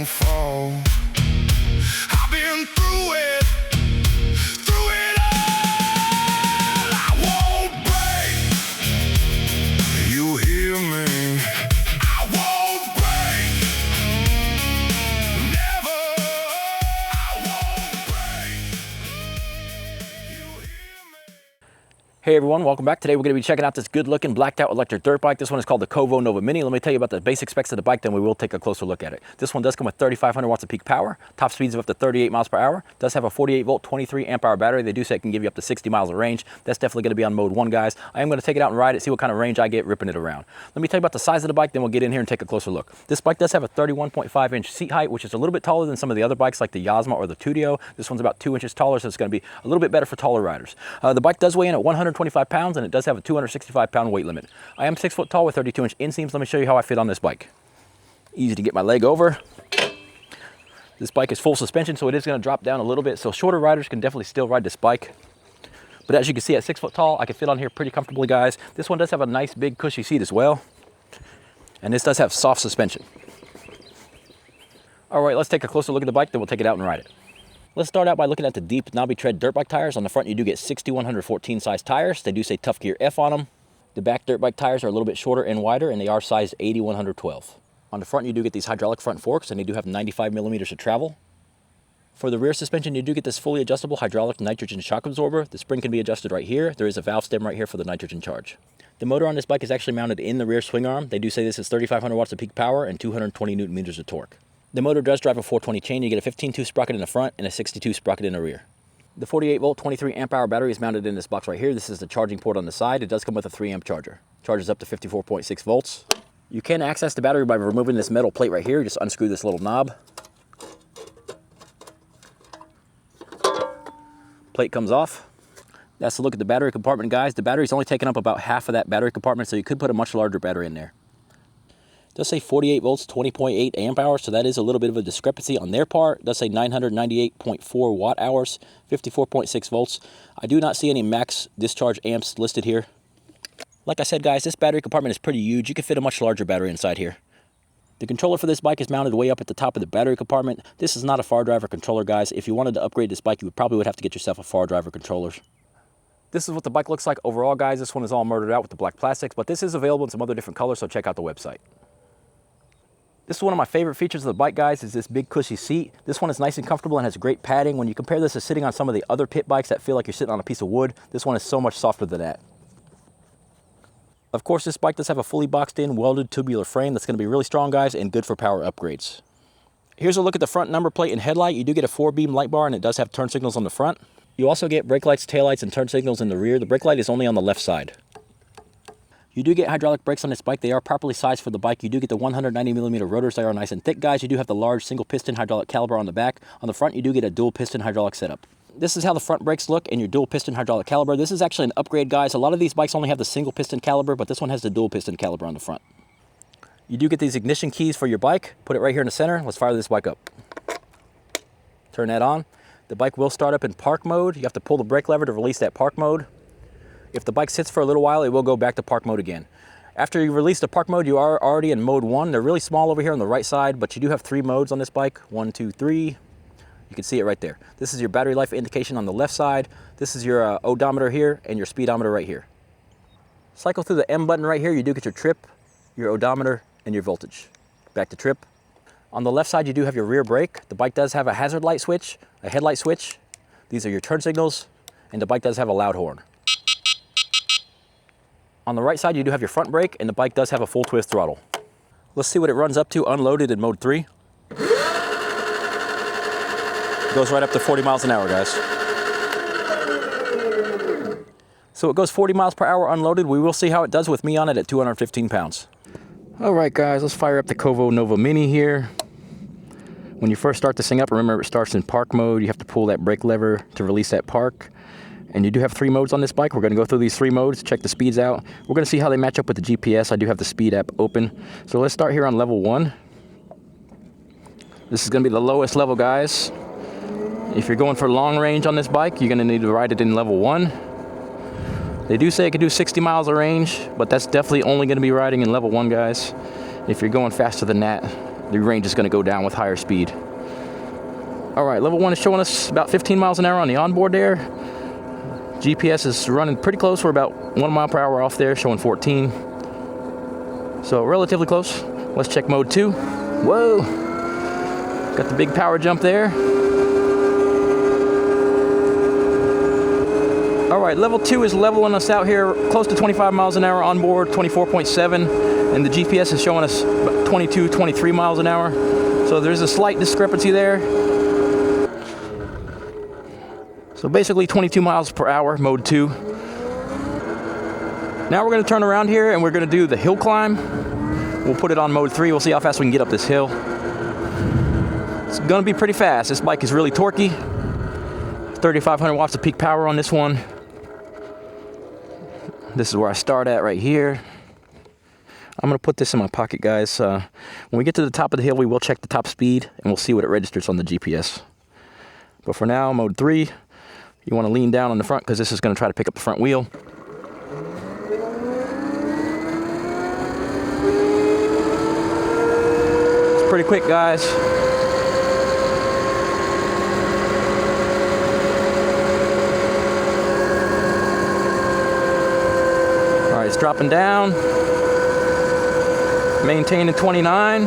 won't fall. I've been through it all. I won't break. You hear me? I won't break. Never. I won't break. You hear me? Hey everyone, welcome back. Today we're going to be checking out this good looking blacked out electric dirt bike. This one is called the KOVO Nova Mini. Let me tell you about the basic specs of the bike, then we will take a closer look at it. This one does come with 3,500 watts of peak power, top speeds of up to 38 miles per hour, does have a 48 volt, 23 amp hour battery. They do say it can give you up to 60 miles of range. That's definitely going to be on mode 1, guys. I am going to take it out and ride it, see what kind of range I get ripping it around. Let me tell you about the size of the bike, then we'll get in here and take a closer look. This bike does have a 31.5 inch seat height, which is a little bit taller than some of the other bikes like the Yasma or the Tudio. This one's about 2 inches taller, so it's going to be a little bit better for taller riders. The bike does weigh in at 125 pounds, and it does have a 265 pound weight limit. I am 6 foot tall with 32 inch inseams. Let me show you how I fit on this bike. Easy to get my leg over. This bike is full suspension, so it is going to drop down a little bit, so shorter riders can definitely still ride this bike. But as you can see, at 6 foot tall, I can fit on here pretty comfortably, guys. This one does have a nice big cushy seat as well, and this does have soft suspension. All right, let's take a closer look at the bike, then we'll take it out and ride it. Let's start out by looking at the deep knobby tread dirt bike tires. On the front, you do get 6114 size tires. They do say Tough Gear F on them. The back dirt bike tires are a little bit shorter and wider, and they are size 8112. On the front, you do get these hydraulic front forks, and they do have 95 millimeters of travel. For the rear suspension, you do get this fully adjustable hydraulic nitrogen shock absorber. The spring can be adjusted right here. There is a valve stem right here for the nitrogen charge. The motor on this bike is actually mounted in the rear swing arm. They do say this is 3,500 watts of peak power and 220 newton meters of torque. The motor does drive a 420 chain. You get a 15-2 sprocket in the front and a 62 sprocket in the rear. The 48 volt, 23 amp hour battery is mounted in this box right here. This is the charging port on the side. It does come with a 3 amp charger. Charges up to 54.6 volts. You can access the battery by removing this metal plate right here. Just unscrew this little knob. Plate comes off. That's a look at the battery compartment, guys. The battery's only taking up about half of that battery compartment, so you could put a much larger battery in there. It does say 48 volts, 20.8 amp hours, so that is a little bit of a discrepancy on their part. It does say 998.4 watt hours, 54.6 volts. I do not see any max discharge amps listed here. Like I said, guys, this battery compartment is pretty huge. You can fit a much larger battery inside here. The controller for this bike is mounted way up at the top of the battery compartment. This is not a far driver controller, guys. If you wanted to upgrade this bike, you probably would have to get yourself a far driver controller. This is what the bike looks like overall, guys. This one is all murdered out with the black plastics, but this is available in some other different colors, so check out the website. This is one of my favorite features of the bike, guys, is this big cushy seat. This one is nice and comfortable and has great padding. When you compare this to sitting on some of the other pit bikes that feel like you're sitting on a piece of wood, this one is so much softer than that. Of course, this bike does have a fully boxed in welded tubular frame that's going to be really strong, guys, and good for power upgrades. Here's a look at the front number plate and headlight. You do get a 4-beam light bar, and it does have turn signals on the front. You also get brake lights, taillights, and turn signals in the rear. The brake light is only on the left side. You do get hydraulic brakes on this bike. They are properly sized for the bike. You do get the 190 millimeter rotors. They are nice and thick, guys. You do have the large single piston hydraulic caliper on the back. On the front, you do get a dual piston hydraulic setup. This is how the front brakes look in your dual piston hydraulic caliper. This is actually an upgrade, guys. A lot of these bikes only have the single piston caliper, but this one has the dual piston caliper on the front. You do get these ignition keys for your bike. Put it right here in the center. Let's fire this bike up. Turn that on. The bike will start up in park mode. You have to pull the brake lever to release that park mode. If the bike sits for a little while, it will go back to park mode again. After you release the park mode, you are already in mode 1. They're really small over here on the right side, but you do have 3 modes on this bike. 1, 2, 3. You can see it right there. This is your battery life indication on the left side. This is your odometer here and your speedometer right here. Cycle through the M button right here. You do get your trip, your odometer, and your voltage. Back to trip. On the left side, you do have your rear brake. The bike does have a hazard light switch, a headlight switch. These are your turn signals, and the bike does have a loud horn. On the right side, you do have your front brake, and the bike does have a full twist throttle. Let's see what it runs up to unloaded in mode 3. It goes right up to 40 miles an hour, guys. So it goes 40 miles per hour unloaded. We will see how it does with me on it at 215 pounds. All right, guys, let's fire up the KOVO Nova Mini here. When you first start this thing up, remember it starts in park mode. You have to pull that brake lever to release that park. And you do have 3 modes on this bike. We're going to go through these 3 modes, check the speeds out. We're going to see how they match up with the GPS. I do have the speed app open. So let's start here on level 1. This is going to be the lowest level, guys. If you're going for long range on this bike, you're going to need to ride it in level 1. They do say it can do 60 miles of range, but that's definitely only going to be riding in level 1, guys. If you're going faster than that, the range is going to go down with higher speed. All right, level 1 is showing us about 15 miles an hour on the onboard there. GPS is running pretty close. We're about 1 mile per hour off there, showing 14. So relatively close. Let's check mode 2. Whoa! Got the big power jump there. All right, level 2 is leveling us out here close to 25 miles an hour on board, 24.7, and the GPS is showing us about 22, 23 miles an hour. So there's a slight discrepancy there. So basically 22 miles per hour, mode 2. Now we're gonna turn around here and we're gonna do the hill climb. We'll put it on mode 3. We'll see how fast we can get up this hill. It's gonna be pretty fast. This bike is really torquey. 3,500 watts of peak power on this one. This is where I start at right here. I'm gonna put this in my pocket, guys. When we get to the top of the hill, we will check the top speed and we'll see what it registers on the GPS. But for now, mode 3, you wanna lean down on the front because this is gonna try to pick up the front wheel. It's pretty quick, guys. It's dropping down, maintaining 29.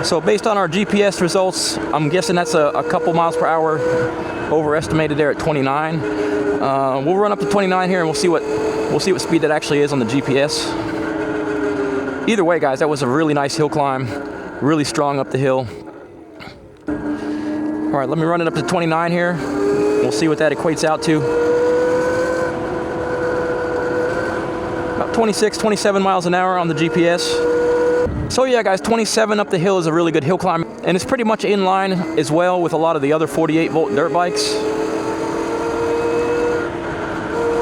So based on our GPS results, I'm guessing that's a couple miles per hour overestimated there at 29. We'll run up to 29 here and we'll see what speed that actually is on the GPS. Either way, guys, that was a really nice hill climb, really strong up the hill. All right, let me run it up to 29 here. We'll see what that equates out to. About 26, 27 miles an hour on the GPS. So yeah, guys, 27 up the hill is a really good hill climb, and it's pretty much in line as well with a lot of the other 48-volt dirt bikes.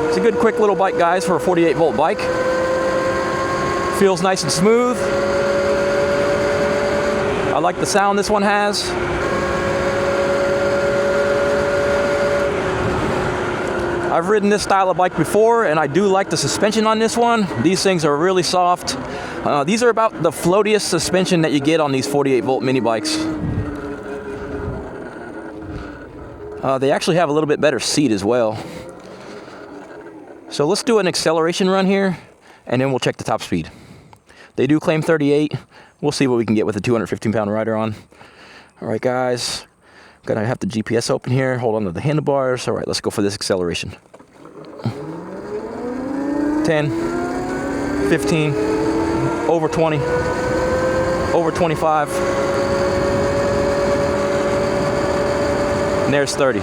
It's a good, quick little bike, guys, for a 48-volt bike. Feels nice and smooth. I like the sound this one has. I've ridden this style of bike before, and I do like the suspension on this one. These things are really soft. These are about the floatiest suspension that you get on these 48-volt mini bikes. They actually have a little bit better seat as well. So let's do an acceleration run here, and then we'll check the top speed. They do claim 38. We'll see what we can get with a 215-pound rider on. All right, guys. Gonna have the GPS open here, hold on to the handlebars. All right, let's go for this acceleration. 10, 15, over 20, over 25, and there's 30.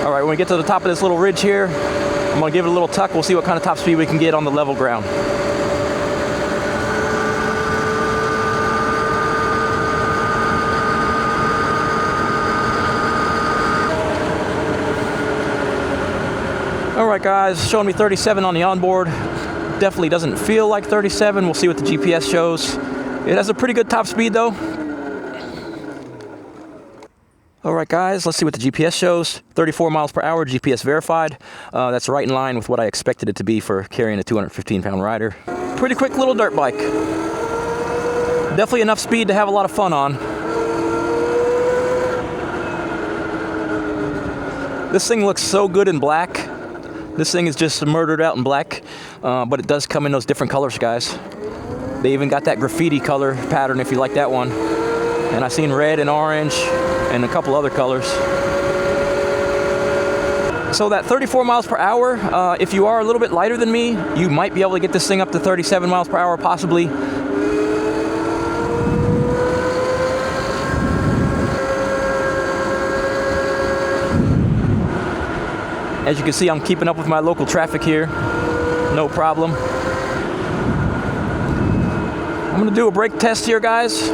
All right, when we get to the top of this little ridge here, I'm gonna give it a little tuck. We'll see what kind of top speed we can get on the level ground. All right, guys, showing me 37 on the onboard. Definitely doesn't feel like 37. We'll see what the GPS shows. It has a pretty good top speed, though. All right, guys, let's see what the GPS shows. 34 miles per hour, GPS verified. That's right in line with what I expected it to be for carrying a 215-pound rider. Pretty quick little dirt bike. Definitely enough speed to have a lot of fun on. This thing looks so good in black. This thing is just murdered out in black, but it does come in those different colors, guys. They even got that graffiti color pattern if you like that one. And I've seen red and orange and a couple other colors. So that 34 miles per hour, if you are a little bit lighter than me, you might be able to get this thing up to 37 miles per hour possibly. As you can see, I'm keeping up with my local traffic here. No problem. I'm gonna do a brake test here, guys.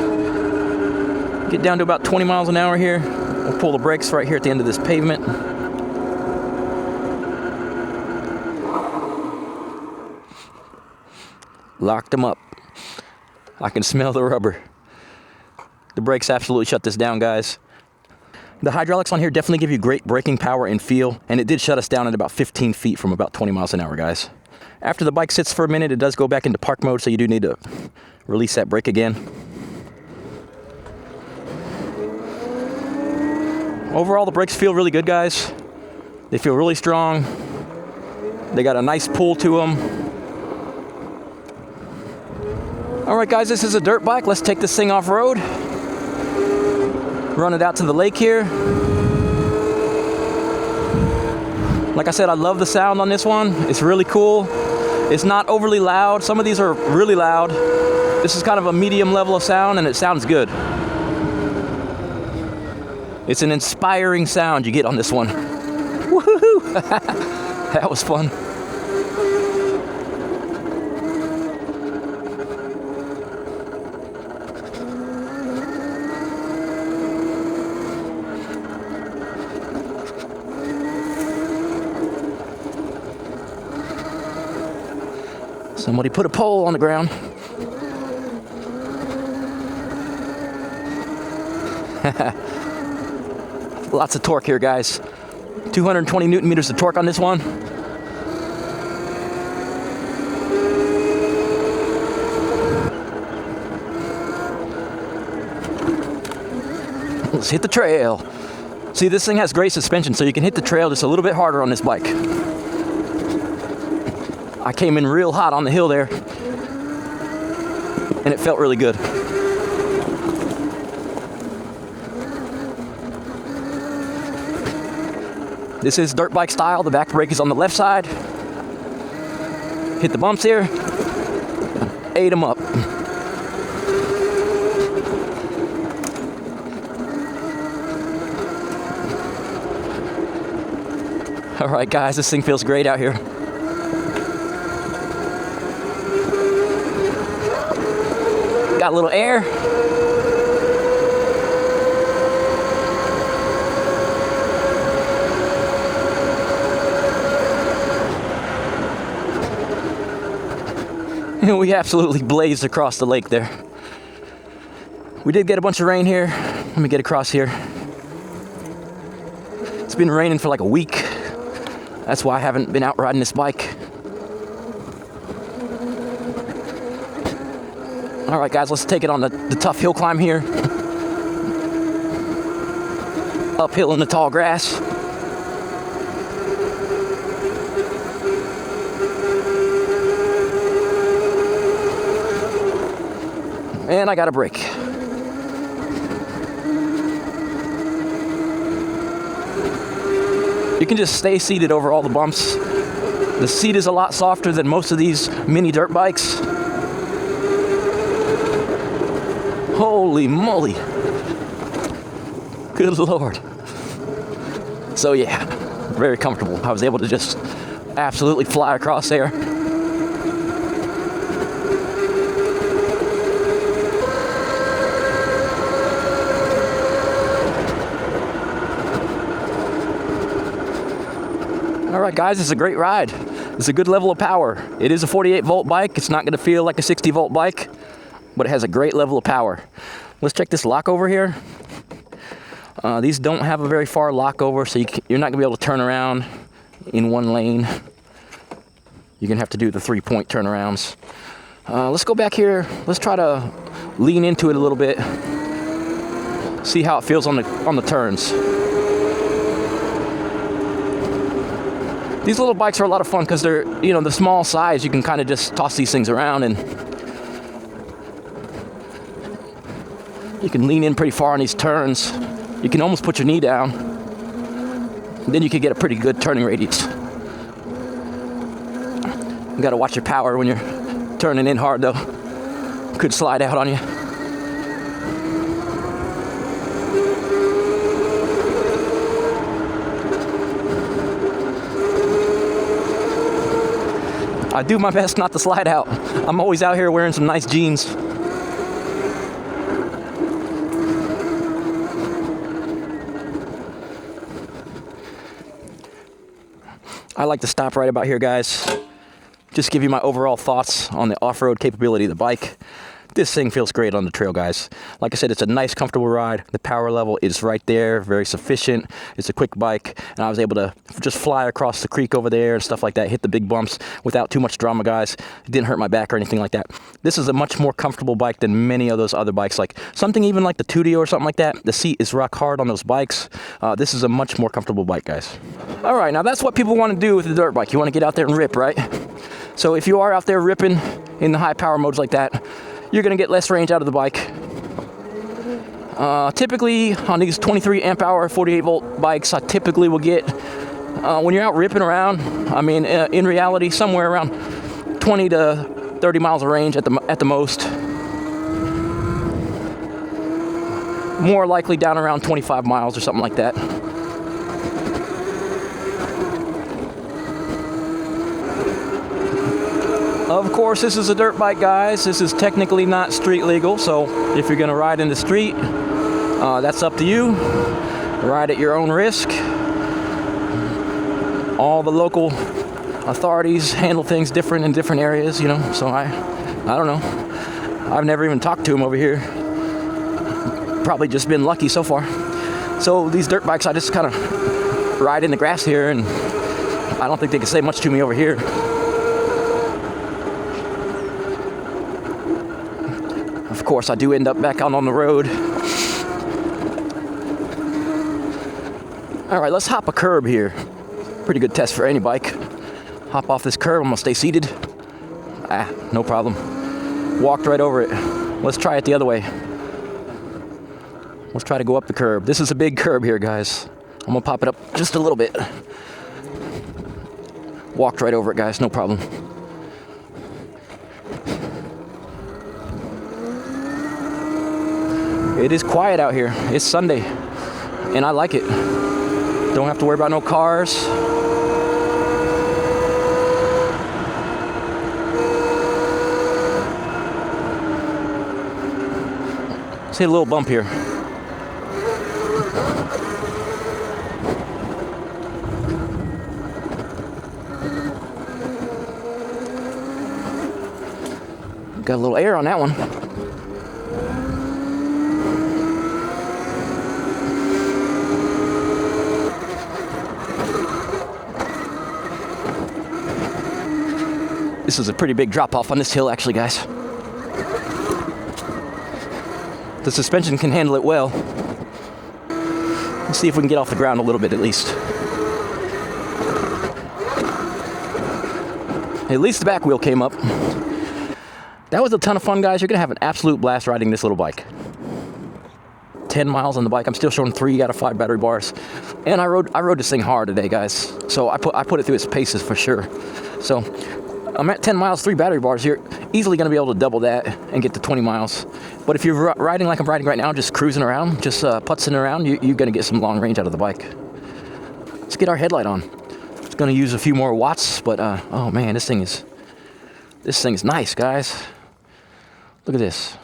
Get down to about 20 miles an hour here. We'll pull the brakes right here at the end of this pavement. Locked them up. I can smell the rubber. The brakes absolutely shut this down, guys. The hydraulics on here definitely give you great braking power and feel, and it did shut us down at about 15 feet from about 20 miles an hour, guys. After the bike sits for a minute, it does go back into park mode, so you do need to release that brake again. Overall, the brakes feel really good, guys. They feel really strong. They got a nice pull to them. All right, guys, this is a dirt bike. Let's take this thing off-road. Run it out to the lake here. Like I said, I love the sound on this one. It's really cool. It's not overly loud. Some of these are really loud. This is kind of a medium level of sound, and it sounds good. It's an inspiring sound you get on this one. Woohoo! That was fun. Somebody put a pole on the ground. Lots of torque here, guys. 220 Newton meters of torque on this one. Let's hit the trail. See, this thing has great suspension, so you can hit the trail just a little bit harder on this bike. I came in real hot on the hill there, and it felt really good. This is dirt bike style. The back brake is on the left side. Hit the bumps here. Ate them up. All right, guys, this thing feels great out here. Got a little air. And we absolutely blazed across the lake there. We did get a bunch of rain here. Let me get across here. It's been raining for like a week. That's why I haven't been out riding this bike. All right, guys, let's take it on the tough hill climb here. Uphill in the tall grass. And I got a brake. You can just stay seated over all the bumps. The seat is a lot softer than most of these mini dirt bikes. Holy moly. Good Lord. So yeah, very comfortable. I was able to just absolutely fly across there. All right, guys, it's a great ride. It's a good level of power. It is a 48 volt bike. It's not going to feel like a 60 volt bike, but it has a great level of power. Let's check this lock over here. These don't have a very far lock over, so you're not going to be able to turn around in one lane. You're going to have to do the 3-point turnarounds. Let's go back here. Let's try to lean into it a little bit. See how it feels on the turns. These little bikes are a lot of fun because they're, the small size. You can kind of just toss these things around and you can lean in pretty far on these turns. You can almost put your knee down. And then you could get a pretty good turning radius. You gotta watch your power when you're turning in hard though. Could slide out on you. I do my best not to slide out. I'm always out here wearing some nice jeans. I like to stop right about here, guys. Just give you my overall thoughts on the off-road capability of the bike. This thing feels great on the trail, guys. Like I said, it's a nice, comfortable ride. The power level is right there, very sufficient. It's a quick bike, and I was able to just fly across the creek over there and stuff like that, hit the big bumps without too much drama, guys. It didn't hurt my back or anything like that. This is a much more comfortable bike than many of those other bikes, like something even like the Tudio or something like that. The seat is rock hard on those bikes. This is a much more comfortable bike, guys. All right, now that's what people want to do with the dirt bike. You want to get out there and rip, right? So if you are out there ripping in the high power modes like that, you're going to get less range out of the bike. Typically, on these 23 amp hour, 48 volt bikes, I typically will get, when you're out ripping around, I mean, in reality, somewhere around 20 to 30 miles of range at the most. More likely down around 25 miles or something like that. Of course, this is a dirt bike, guys. This is technically not street legal, so if you're gonna ride in the street, that's up to you. Ride at your own risk. All the local authorities handle things different in different areas, you know, so I don't know. I've never even talked to them over here. Probably just been lucky so far. So these dirt bikes, I just kind of ride in the grass here, and I don't think they can say much to me over here. Of course, I do end up back out on the road. All right, let's hop a curb here. Pretty good test for any bike. Hop off this curb, I'm gonna stay seated. No problem. Walked right over it. Let's try it the other way. Let's try to go up the curb. This is a big curb here, guys. I'm gonna pop it up just a little bit. Walked right over it, guys, no problem. It is quiet out here. It's Sunday, and I like it. Don't have to worry about no cars. Let's hit a little bump here. Got a little air on that one. This is a pretty big drop off on this hill, actually, guys. The suspension can handle it well. Let's see if we can get off the ground a little bit at least. At least the back wheel came up. That was a ton of fun, guys. You're gonna have an absolute blast riding this little bike. 10 miles on the bike. I'm still showing 3 out of 5 battery bars. And I rode this thing hard today, guys. So I put it through its paces for sure. So I'm at 10 miles, 3 battery bars. You're easily gonna be able to double that and get to 20 miles. But if you're riding like I'm riding right now, just cruising around, just putzing around, you're gonna get some long range out of the bike. Let's get our headlight on. It's gonna use a few more watts, but oh man, this thing is nice, guys. Look at this.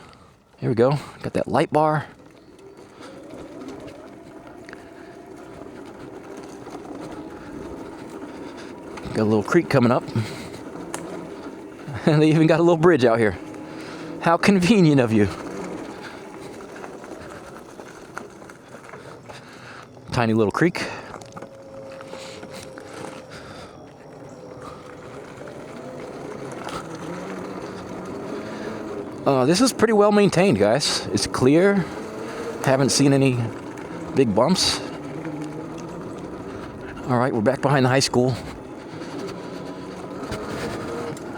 Here we go. Got that light bar. Got a little creek coming up. And they even got a little bridge out here. How convenient of you. Tiny little creek. This is pretty well maintained, guys. It's clear. Haven't seen any big bumps. All right, we're back behind the high school.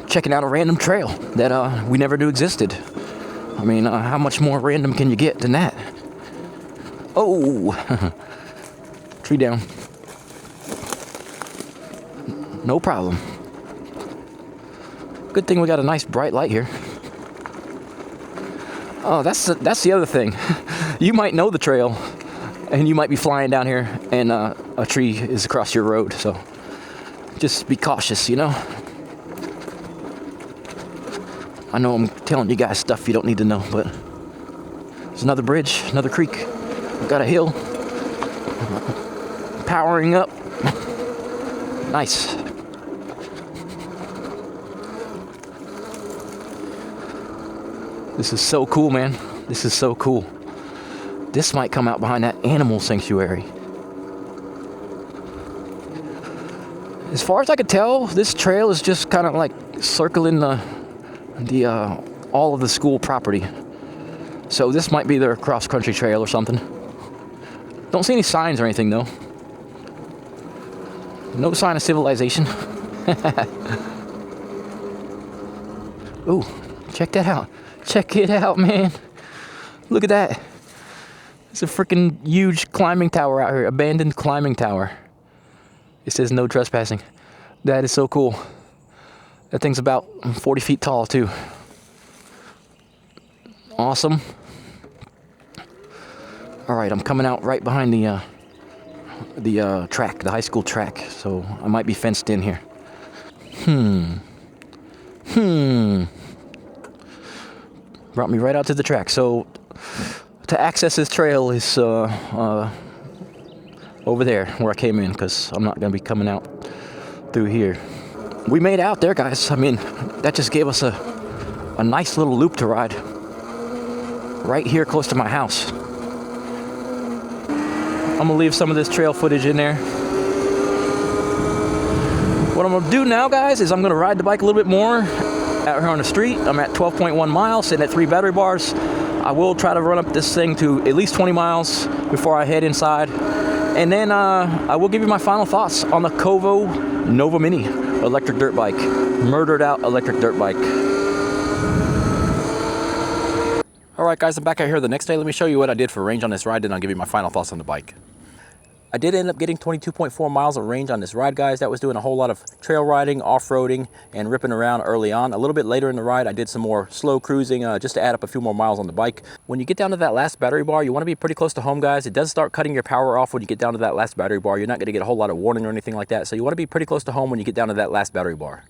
Checking out a random trail that we never knew existed. I mean, how much more random can you get than that? Oh, tree down. No problem. Good thing we got a nice bright light here. Oh, that's the other thing. You might know the trail, and you might be flying down here, and a tree is across your road. So just be cautious, you know. I know I'm telling you guys stuff you don't need to know, but there's another bridge, another creek. We've got a hill. Powering up. Nice. This is so cool, man. This is so cool. This might come out behind that animal sanctuary. As far as I could tell, this trail is just kind of like circling all of the school property. So this might be their cross-country trail or something. Don't see any signs or anything though. No sign of civilization. Ooh, check that out. Check it out, man. Look at that. It's a freaking huge climbing tower out here. Abandoned climbing tower. It says no trespassing. That is so cool. That thing's about 40 feet tall too. Awesome. All right, I'm coming out right behind the track, the high school track. So I might be fenced in here. Brought me right out to the track. So to access this trail is over there where I came in, because I'm not going to be coming out through here. We made out there, guys. I mean, that just gave us a nice little loop to ride right here close to my house. I'm going to leave some of this trail footage in there. What I'm going to do now, guys, is I'm going to ride the bike a little bit more out here on the street. I'm at 12.1 miles, sitting at 3 battery bars. I will try to run up this thing to at least 20 miles before I head inside. And then I will give you my final thoughts on the KOVO Nova Mini electric dirt bike. Murdered out electric dirt bike. Alright guys, I'm back out here the next day. Let me show you what I did for range on this ride, then I'll give you my final thoughts on the bike. I did end up getting 22.4 miles of range on this ride, guys. That was doing a whole lot of trail riding, off-roading, and ripping around early on. A little bit later in the ride, I did some more slow cruising just to add up a few more miles on the bike. When you get down to that last battery bar, you want to be pretty close to home, guys. It does start cutting your power off when you get down to that last battery bar. You're not going to get a whole lot of warning or anything like that. So you want to be pretty close to home when you get down to that last battery bar.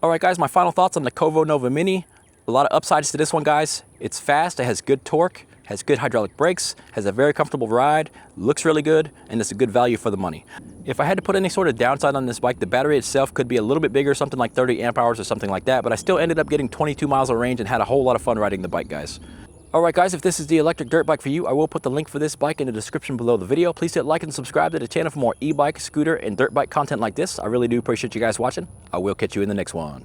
All right, guys, my final thoughts on the KOVO Nova Mini. A lot of upsides to this one, guys. It's fast, it has good torque, has good hydraulic brakes, has a very comfortable ride, looks really good, and it's a good value for the money. If I had to put any sort of downside on this bike, the battery itself could be a little bit bigger, something like 30 amp hours or something like that, but I still ended up getting 22 miles of range and had a whole lot of fun riding the bike, guys. All right, guys, if this is the electric dirt bike for you, I will put the link for this bike in the description below the video. Please hit like and subscribe to the channel for more e-bike, scooter, and dirt bike content like this. I really do appreciate you guys watching. I will catch you in the next one.